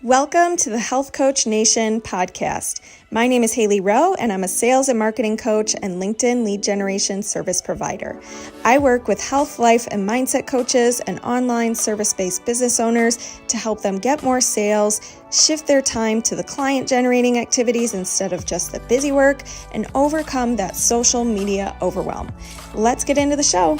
Welcome to the Health Coach Nation podcast. My name is Hailey Rowe, and I'm a sales and marketing coach and LinkedIn lead generation service provider. I work with health, life, and mindset coaches and online service-based business owners to help them get more sales, shift their time to the client-generating activities instead of just the busy work, and overcome that social media overwhelm. Let's get into the show.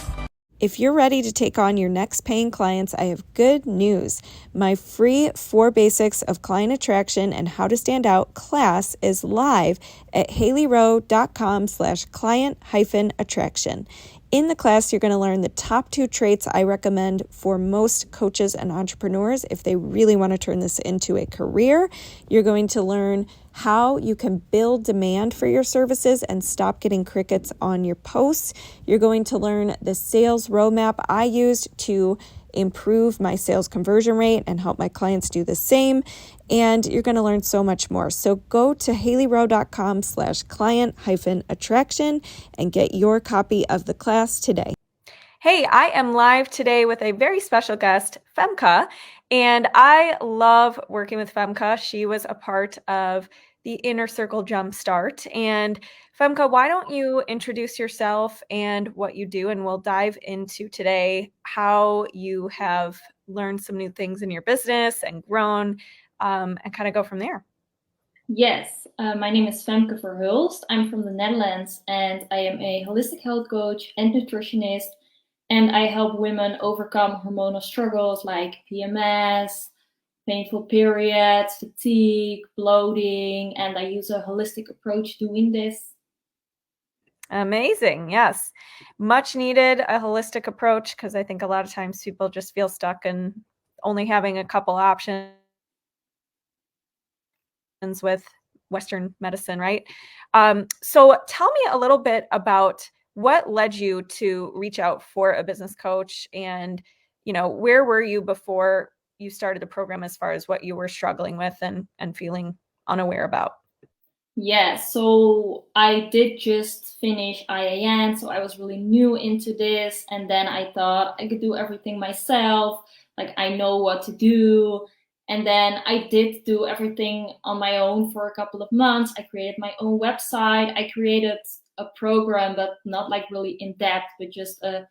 If you're ready to take on your next paying clients, I have good news. My free 4 Basics of Client Attraction and How to Stand Out class is live at haileyrowe.com/client-attraction. In the class, you're going to learn the top 2 traits I recommend for most coaches and entrepreneurs if they really want to turn this into a career. You're going to learn how you can build demand for your services and stop getting crickets on your posts. You're going to learn the sales roadmap I used to improve my sales conversion rate and help my clients do the same. And you're going to learn so much more. So go to haileyrowe.com/client-attraction and get your copy of the class today. Hey, I am live today with a very special guest, Femke, and I love working with Femke. She was a part of the Inner Circle Jumpstart. And Femke, why don't you introduce yourself and what you do, and we'll dive into today how you have learned some new things in your business and grown, and kind of go from there. Yes, my name is Femke Verhulst. I'm from the Netherlands and I am a holistic health coach and nutritionist. And I help women overcome hormonal struggles like PMS, painful periods, fatigue, bloating, and I use a holistic approach doing this. Amazing. Yes. Much needed, a holistic approach, because I think a lot of times people just feel stuck in only having a couple options with Western medicine, right? So tell me a little bit about what led you to reach out for a business coach, and where were you before you started the program as far as what you were struggling with and feeling unaware about? Yeah, so I did just finish IAN, so I was really new into this, and then I thought I could do everything myself, like I know what to do. And then I did do everything on my own for a couple of months. I created my own website. I created a program, but not like really in depth, but just a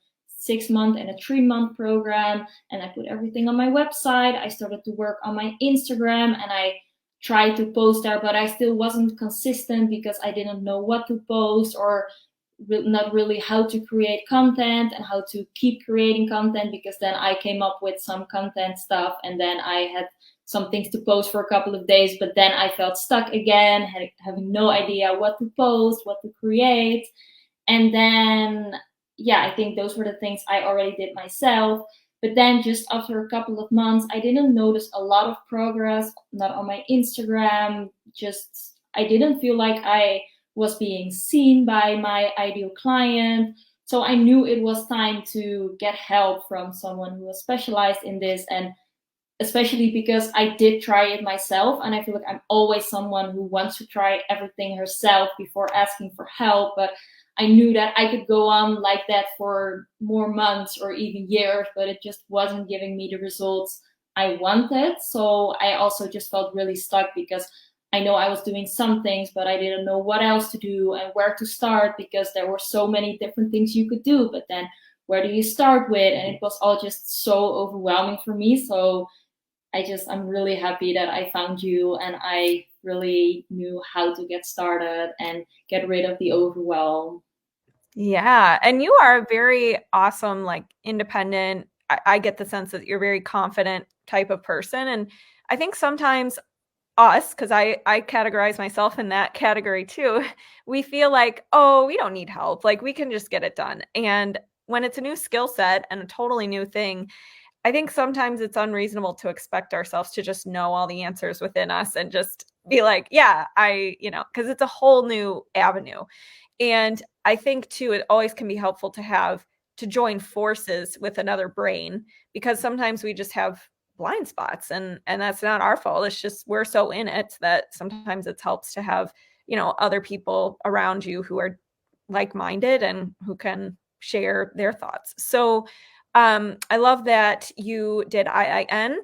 6-month and a 3-month program. And I put everything on my website. I started to work on my Instagram and I tried to post there, but I still wasn't consistent because I didn't know what to post or not really how to create content and how to keep creating content, because then I came up with some content stuff and then I had some things to post for a couple of days, but then I felt stuck again, having no idea what to post, what to create. And then, yeah, I think those were the things I already did myself. But then just after a couple of months, I didn't notice a lot of progress, not on my Instagram. Just, I didn't feel like I was being seen by my ideal client. So I knew it was time to get help from someone who was specialized in this. And especially because I did try it myself. And I feel like I'm always someone who wants to try everything herself before asking for help. But I knew that I could go on like that for more months or even years, but it just wasn't giving me the results I wanted. So I also just felt really stuck because I know I was doing some things, but I didn't know what else to do and where to start, because there were so many different things you could do. But then where do you start with? And it was all just so overwhelming for me. So I'm really happy that I found you and I really knew how to get started and get rid of the overwhelm. Yeah. And you are a very awesome, like independent. I get the sense that you're a very confident type of person. And I think sometimes us, because I categorize myself in that category too, we feel like, oh, we don't need help. Like we can just get it done. And when it's a new skill set and a totally new thing, I think sometimes it's unreasonable to expect ourselves to just know all the answers within us and just be like, yeah, because it's a whole new avenue. And I think too, it always can be helpful to join forces with another brain, because sometimes we just have blind spots, and that's not our fault. It's just we're so in it that sometimes it helps to have, other people around you who are like-minded and who can share their thoughts. So I love that you did IIN,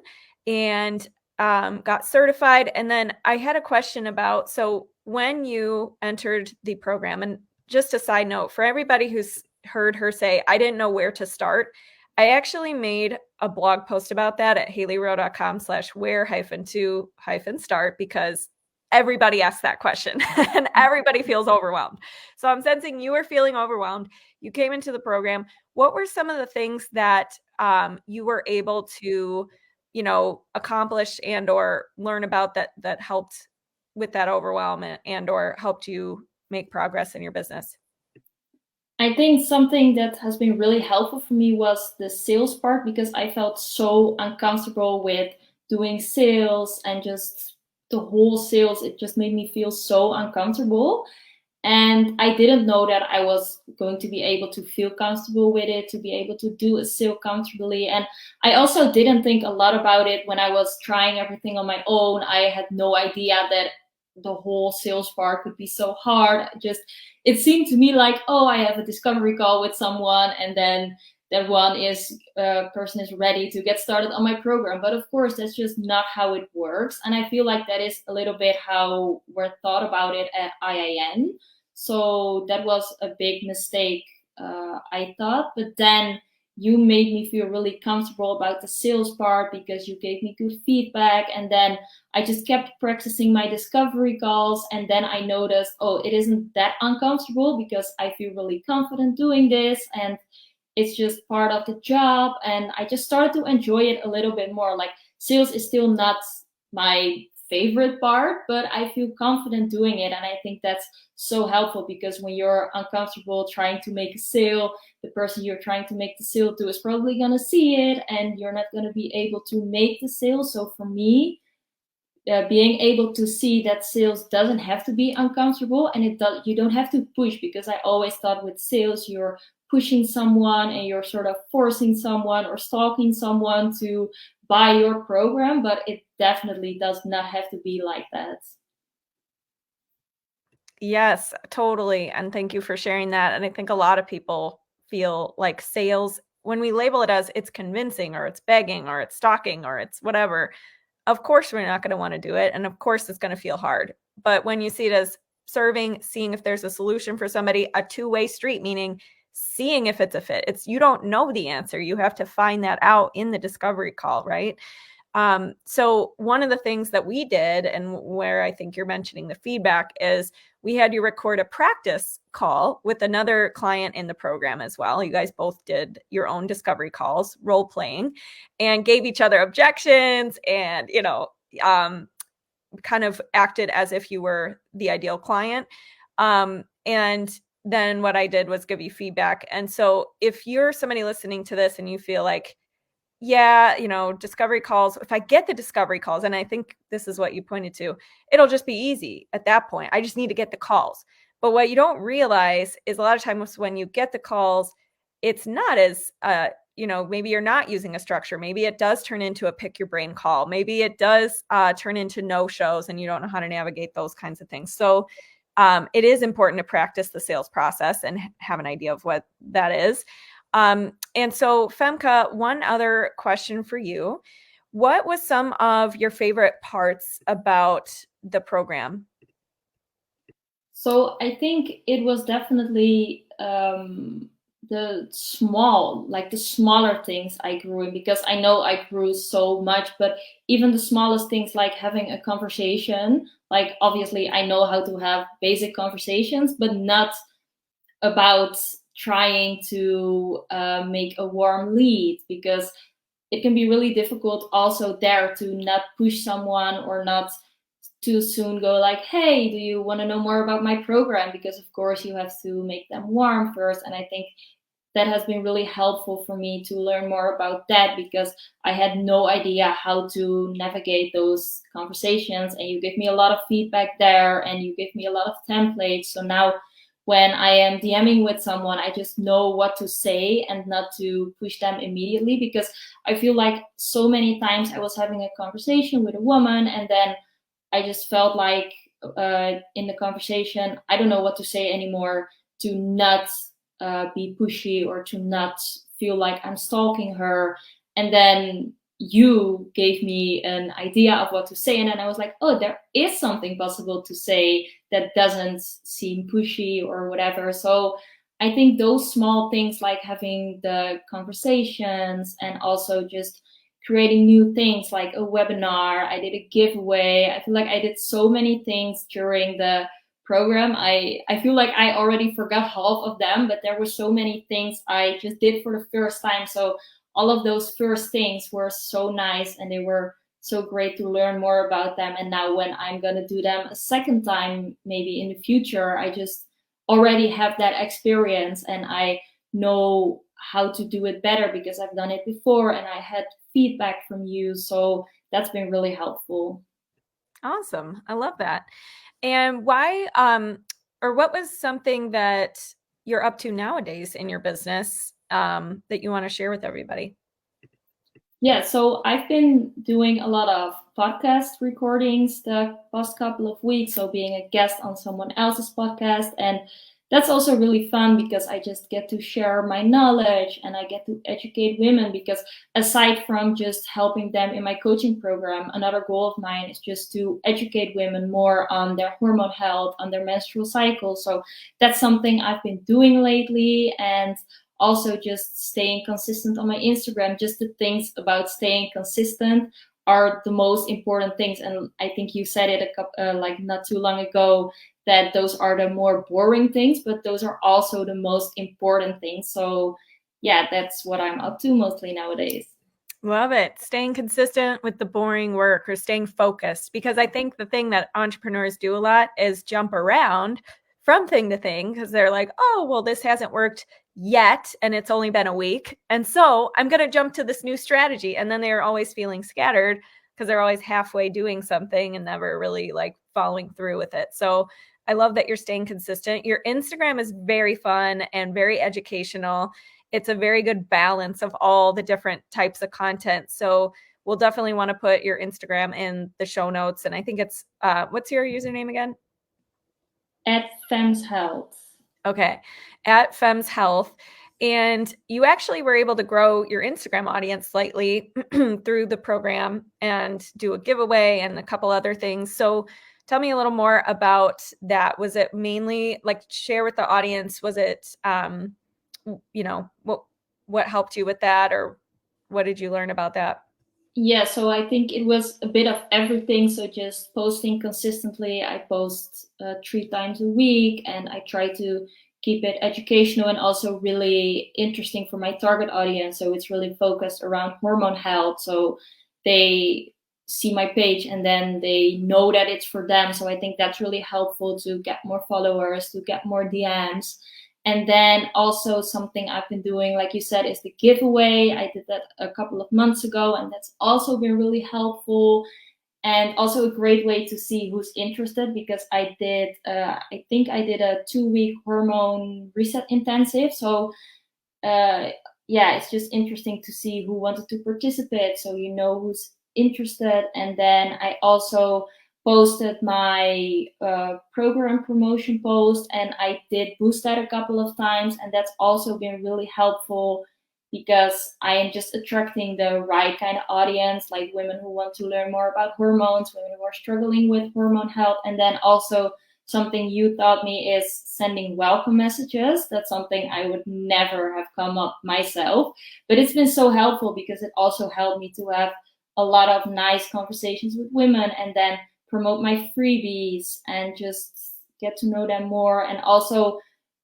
and got certified. And then I had a question about, so when you entered the program, and just a side note for everybody who's heard her say, I didn't know where to start. I actually made a blog post about that at haileyrowe.com/where-to-start because everybody asks that question and everybody feels overwhelmed. So I'm sensing you were feeling overwhelmed. You came into the program. What were some of the things that you were able to, accomplish and or learn about that helped with that overwhelm and or helped you make progress in your business? I think something that has been really helpful for me was the sales part because I felt so uncomfortable with doing sales and just the whole sales. It just made me feel so uncomfortable. And I didn't know that I was going to be able to feel comfortable with it, to be able to do a sale comfortably. And I also didn't think a lot about it when I was trying everything on my own. I had no idea that the whole sales part could be so hard. Just it seemed to me like, oh, I have a discovery call with someone, and then that person is ready to get started on my program. But of course, that's just not how it works. And I feel like that is a little bit how we're thought about it at IIN. So that was a big mistake, I thought. But then you made me feel really comfortable about the sales part because you gave me good feedback. And then I just kept practicing my discovery calls. And then I noticed, oh, it isn't that uncomfortable because I feel really confident doing this. And it's just part of the job. And I just started to enjoy it a little bit more. Like sales is still not my favorite part, but I feel confident doing it. And I think that's so helpful because when you're uncomfortable trying to make a sale, the person you're trying to make the sale to is probably going to see it and you're not going to be able to make the sale. So for me, being able to see that sales doesn't have to be uncomfortable and you don't have to push, because I always thought with sales you're pushing someone and you're sort of forcing someone or stalking someone to buy your program, but it definitely does not have to be like that. Yes, totally. And thank you for sharing that. And I think a lot of people feel like sales, when we label it as it's convincing or it's begging or it's stalking or it's whatever, of course we're not going to want to do it. And of course it's going to feel hard. But when you see it as serving, seeing if there's a solution for somebody, a two-way street, meaning seeing if it's a fit. You don't know the answer. You have to find that out in the discovery call, right? So one of the things that we did, and where I think you're mentioning the feedback, is we had you record a practice call with another client in the program as well. You guys both did your own discovery calls, role playing, and gave each other objections and, kind of acted as if you were the ideal client. And then what I did was give you feedback. And so if you're somebody listening to this and you feel like, yeah, discovery calls, if I get the discovery calls, and I think this is what you pointed to, it'll just be easy at that point. I just need to get the calls. But what you don't realize is a lot of times when you get the calls, it's not as, maybe you're not using a structure. Maybe it does turn into a pick your brain call. Maybe it does turn into no shows and you don't know how to navigate those kinds of things. So it is important to practice the sales process and have an idea of what that is. And so, Femke, one other question for you. What was some of your favorite parts about the program? So I think it was definitely the smaller things I grew in, because I know I grew so much, but even the smallest things like having a conversation, like obviously I know how to have basic conversations, but not about trying to make a warm lead, because it can be really difficult also there to not push someone or not too soon go like, hey, do you want to know more about my program? Because of course you have to make them warm first. And I think that has been really helpful for me to learn more about that, because I had no idea how to navigate those conversations. And you give me a lot of feedback there and you give me a lot of templates. So now when I am DMing with someone, I just know what to say and not to push them immediately, because I feel like so many times I was having a conversation with a woman and then I just felt like in the conversation, I don't know what to say anymore, to not be pushy or to not feel like I'm stalking her. And then you gave me an idea of what to say, and then I was like, oh, there is something possible to say that doesn't seem pushy or whatever. So I think those small things, like having the conversations and also just creating new things like a webinar, I did a giveaway. I feel like I did so many things during the program. I feel like I already forgot half of them, but there were so many things I just did for the first time. So all of those first things were so nice, and they were so great to learn more about them. And now when I'm going to do them a second time, maybe in the future, I just already have that experience and I know how to do it better because I've done it before and I had feedback from you. So that's been really helpful. Awesome. I love that. And why, or what was something that you're up to nowadays in your business that you want to share with everybody? Yeah, so I've been doing a lot of podcast recordings the past couple of weeks. So being a guest on someone else's podcast. And that's also really fun because I just get to share my knowledge and I get to educate women. Because aside from just helping them in my coaching program, another goal of mine is just to educate women more on their hormone health, on their menstrual cycle. So that's something I've been doing lately. And also just staying consistent on my Instagram. Just the things about staying consistent are the most important things. And I think you said it like not too long ago, that those are the more boring things, but those are also the most important things. So yeah, that's what I'm up to mostly nowadays. Love it. Staying consistent with the boring work or staying focused. Because I think the thing that entrepreneurs do a lot is jump around from thing to thing because they're like, oh, well, this hasn't worked yet and it's only been a week. And so I'm going to jump to this new strategy. And then they're always feeling scattered because they're always halfway doing something and never really like following through with it. So I love that you're staying consistent. Your Instagram is very fun and very educational. It's a very good balance of all the different types of content. So we'll definitely want to put your Instagram in the show notes. And I think it's, what's your username again? At Fem's Health. Okay, at Femmes Health. And you actually were able to grow your Instagram audience slightly through the program and do a giveaway and a couple other things. So tell me a little more about that. Was it mainly like share with the audience? Was it, you know, what helped you with that, or what did you learn about that? Yeah, so I think it was a bit of everything. So just posting consistently. I post 3 times a week, and I try to keep it educational and also really interesting for my target audience. So it's really focused around hormone health. So they see my page and then they know that it's for them. So I think that's really helpful to get more followers, to get more DMs. And then also something I've been doing, like you said, is the giveaway. I did that a couple of months ago, and that's also been really helpful. And also a great way to see who's interested, because I think I did a 2-week hormone reset intensive. So yeah, it's just interesting to see who wanted to participate, so you know who's interested. And then I also posted my program promotion post, and I did boost that a couple of times, and that's also been really helpful because I am just attracting the right kind of audience, like women who want to learn more about hormones, women who are struggling with hormone health. And then also something you taught me is sending welcome messages. That's something I would never have come up myself, but it's been so helpful because it also helped me to have a lot of nice conversations with women, and then promote my freebies and just get to know them more, and also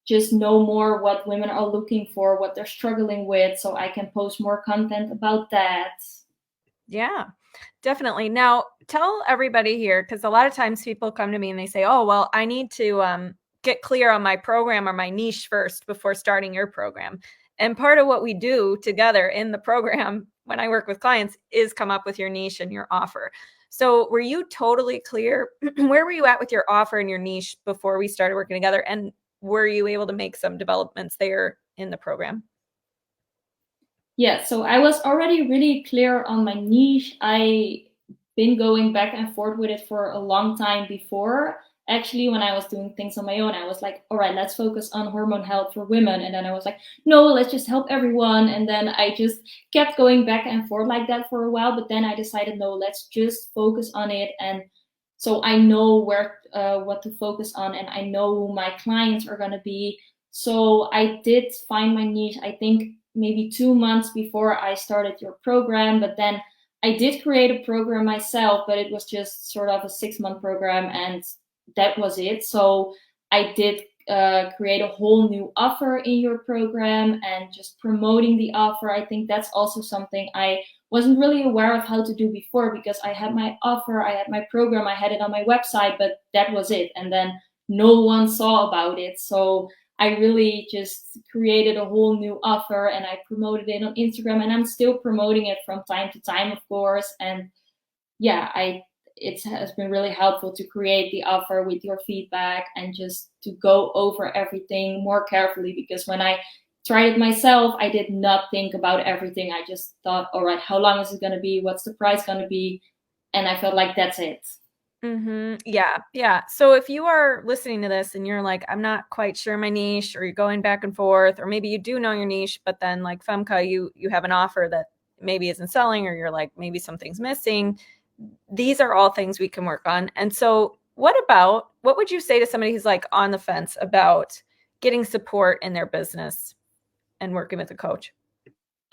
just know more what women are looking for, what they're struggling with, so I can post more content about that. Yeah, definitely. Now, tell everybody here, because a lot of times people come to me and they say, oh, well, I need to get clear on my program or my niche first before starting your program. And part of what we do together in the program when I work with clients is come up with your niche and your offer. So were you totally clear? Where were you at with your offer and your niche before we started working together? And were you able to make some developments there in the program? Yeah, so I was already really clear on my niche. I been going back and forth with it for a long time before. Actually, when I was doing things on my own, I was like, all right, let's focus on hormone health for women. And then I was like, no, let's just help everyone. And then I just kept going back and forth like that for a while. But then I decided, no, let's just focus on it. And so I know where what to focus on, and I know who my clients are going to be. So I did find my niche, I think maybe 2 months before I started your program. But then I did create a program myself, but it was just sort of a 6-month program, and that was it. So I did create a whole new offer in your program and just promoting the offer. I think that's also something I wasn't really aware of how to do before, because I had my offer, I had my program, I had it on my website, but that was it. And then no one saw about it. So I really just created a whole new offer and I promoted it on Instagram, and I'm still promoting it from time to time, of course. And yeah, it has been really helpful to create the offer with your feedback and just to go over everything more carefully, because when I tried it myself, I did not think about everything. I just thought, all right, how long is it going to be? What's the price going to be? And I felt like that's it. Yeah, yeah. So if you are listening to this and you're like, I'm not quite sure my niche, or you're going back and forth, or maybe you do know your niche, but then like Femke, you have an offer that maybe isn't selling, or you're like, maybe something's missing. These are all things we can work on. And so what would you say to somebody who's like on the fence about getting support in their business and working with a coach?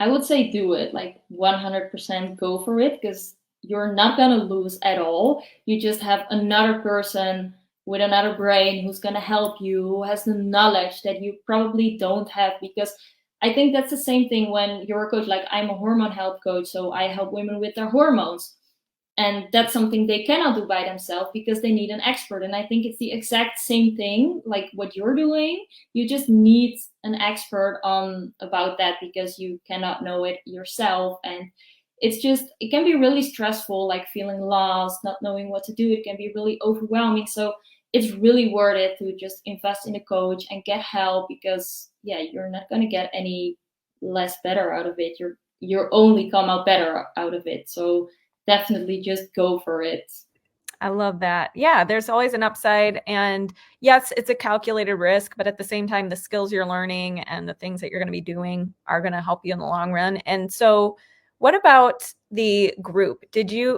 I would say do it, like 100% go for it, because you're not going to lose at all. You just have another person with another brain who's going to help you, who has the knowledge that you probably don't have. Because I think that's the same thing when you're a coach. Like, I'm a hormone health coach, so I help women with their hormones. And that's something they cannot do by themselves because they need an expert. And I think it's the exact same thing like what you're doing. You just need an expert on about that, because you cannot know it yourself. And it can be really stressful, like feeling lost, not knowing what to do. It can be really overwhelming. So it's really worth it to just invest in a coach and get help, because yeah, you're not going to get any less better out of it. You're only come out better out of it. So definitely just go for it. I love that. Yeah, there's always an upside. And yes, it's a calculated risk, but at the same time, the skills you're learning and the things that you're going to be doing are going to help you in the long run. And so, what about the group?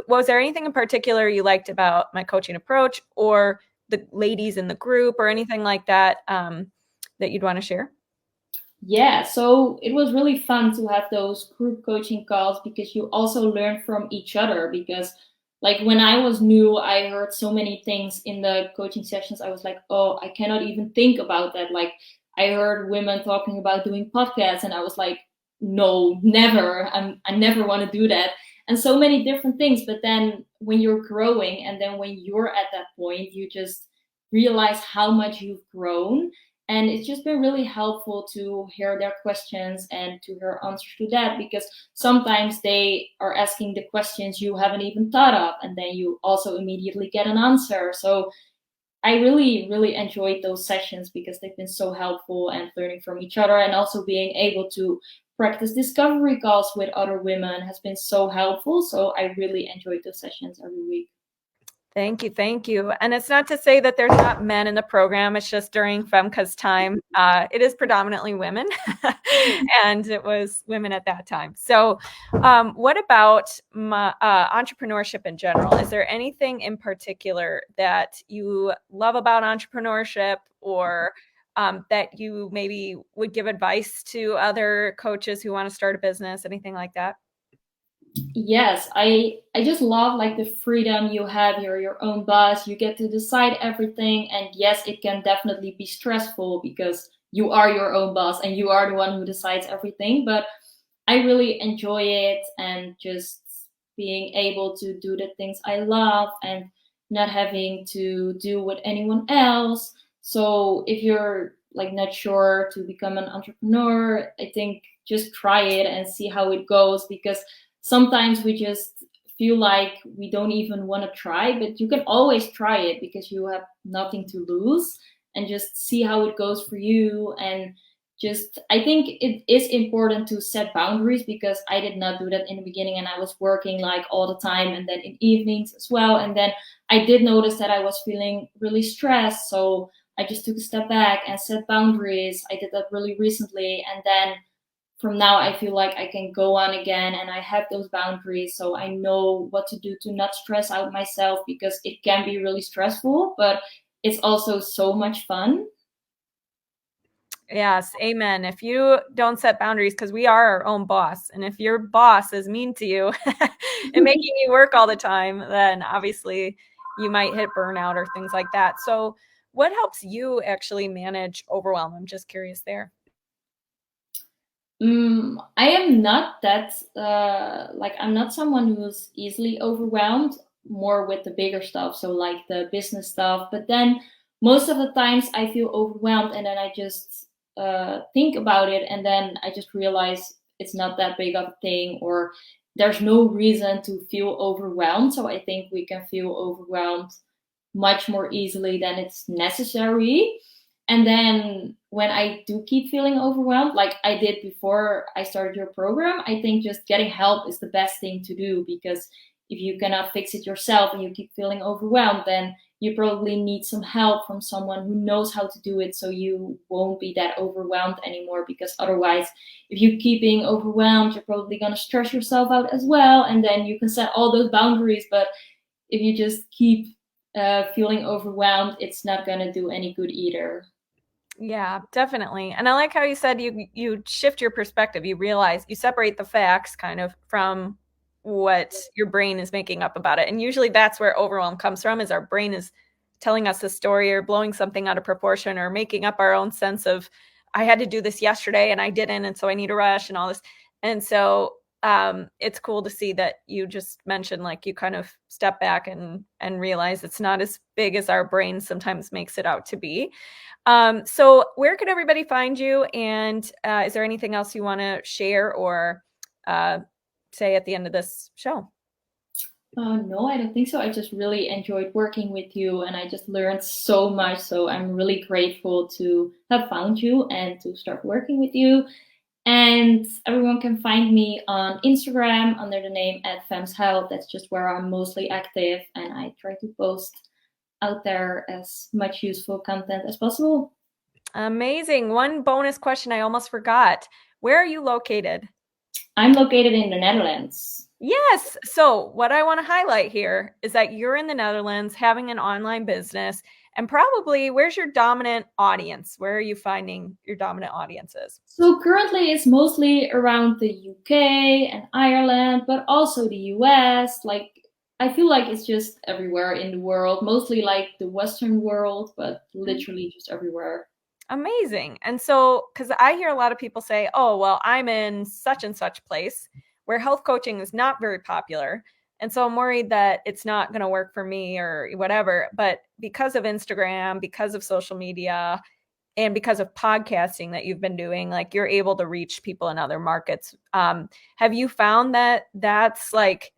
Was there anything in particular you liked about my coaching approach, or the ladies in the group, or anything like that that you'd want to share? Yeah, so it was really fun to have those group coaching calls, because you also learn from each other. Because like when I was new, I heard so many things in the coaching sessions. I was like, oh, I cannot even think about that. Like, I heard women talking about doing podcasts, and I was like, no, never. I never want to do that. And so many different things. But then when you're growing, and then when you're at that point, you just realize how much you've grown. And it's just been really helpful to hear their questions and to hear answers to that, because sometimes they are asking the questions you haven't even thought of, and then you also immediately get an answer. So I really, really enjoyed those sessions, because they've been so helpful, and learning from each other, and also being able to practice discovery calls with other women has been so helpful. So I really enjoyed those sessions every week. Thank you. Thank you. And it's not to say that there's not men in the program. It's just during Femke's time, it is predominantly women and it was women at that time. So what about entrepreneurship in general? Is there anything in particular that you love about entrepreneurship, or that you maybe would give advice to other coaches who want to start a business, anything like that? Yes, I just love like the freedom you have. You're your own boss. You get to decide everything. And yes, it can definitely be stressful, because you are your own boss and you are the one who decides everything. But I really enjoy it, and just being able to do the things I love and not having to do with anyone else. So if you're like not sure to become an entrepreneur, I think just try it and see how it goes, because sometimes we just feel like we don't even want to try, but you can always try it, because you have nothing to lose, and just see how it goes for you. And I think it is important to set boundaries, because I did not do that in the beginning, and I was working like all the time and then in evenings as well. And then I did notice that I was feeling really stressed. So I just took a step back and set boundaries. I did that really recently. And then from now, I feel like I can go on again, and I have those boundaries. So I know what to do to not stress out myself, because it can be really stressful, but it's also so much fun. Yes, amen. If you don't set boundaries, because we are our own boss, and if your boss is mean to you and making you work all the time, then obviously you might hit burnout or things like that. So what helps you actually manage overwhelm? I'm just curious there. I am not that, I'm not someone who's easily overwhelmed, more with the bigger stuff. So like the business stuff, but then most of the times I feel overwhelmed, and then I just think about it, and then I just realize it's not that big of a thing, or there's no reason to feel overwhelmed. So I think we can feel overwhelmed much more easily than it's necessary. And then when I do keep feeling overwhelmed, like I did before I started your program, I think just getting help is the best thing to do, because if you cannot fix it yourself and you keep feeling overwhelmed, then you probably need some help from someone who knows how to do it, so you won't be that overwhelmed anymore. Because otherwise, if you keep being overwhelmed, you're probably going to stress yourself out as well. And then you can set all those boundaries, but if you just keep feeling overwhelmed, it's not going to do any good either. Yeah, definitely. And I like how you said you shift your perspective. You realize you separate the facts kind of from what your brain is making up about it. And usually that's where overwhelm comes from, is our brain is telling us a story or blowing something out of proportion or making up our own sense of, I had to do this yesterday and I didn't, and so I need a rush and all this. And so it's cool to see that you just mentioned, like, you kind of step back and realize it's not as big as our brain sometimes makes it out to be. So where could everybody find you? And is there anything else you want to share or say at the end of this show? No, I don't think so. I just really enjoyed working with you, and I just learned so much. So I'm really grateful to have found you and to start working with you. And everyone can find me on Instagram under the name @FemsHealth. That's just where I'm mostly active, and I try to post out there as much useful content as possible. Amazing. One bonus question I almost forgot. Where are you located? I'm located in the Netherlands. Yes. So what I want to highlight here is that you're in the Netherlands having an online business, and probably where's your dominant audience? Where are you finding your dominant audiences? So currently it's mostly around the UK and Ireland, but also the US. Like, I feel like it's just everywhere in the world, mostly like the Western world, but literally just everywhere. Amazing. And so, because I hear a lot of people say, oh, well, I'm in such and such place where health coaching is not very popular. And so I'm worried that it's not going to work for me or whatever. But because of Instagram, because of social media, and because of podcasting that you've been doing, like, you're able to reach people in other markets. Have you found that that's like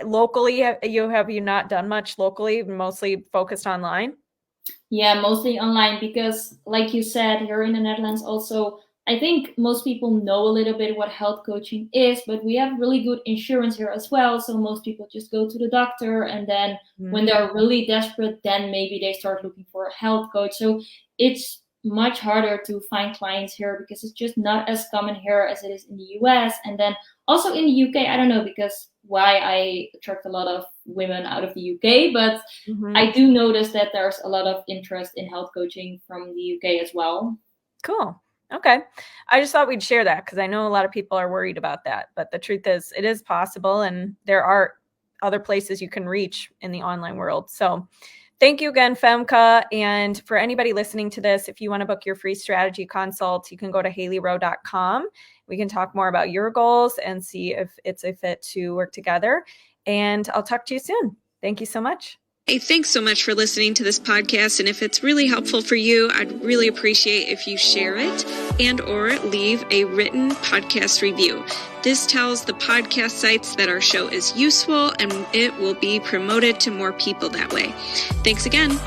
locally, have you not done much locally, mostly focused online? Yeah, mostly online, because like you said, here in the Netherlands also, I think most people know a little bit what health coaching is, but we have really good insurance here as well. So most people just go to the doctor, and then when they're really desperate, then maybe they start looking for a health coach. So it's much harder to find clients here, because it's just not as common here as it is in the US. And then also in the UK, I don't know because why I attract a lot of women out of the UK, but I do notice that there's a lot of interest in health coaching from the UK as well. Cool. Okay. I just thought we'd share that because I know a lot of people are worried about that, but the truth is it is possible, and there are other places you can reach in the online world. So thank you again, Femke. And for anybody listening to this, if you want to book your free strategy consult, you can go to HaileyRowe.com. We can talk more about your goals and see if it's a fit to work together. And I'll talk to you soon. Thank you so much. Hey, thanks so much for listening to this podcast. And if it's really helpful for you, I'd really appreciate if you share it and or leave a written podcast review. This tells the podcast sites that our show is useful, and it will be promoted to more people that way. Thanks again.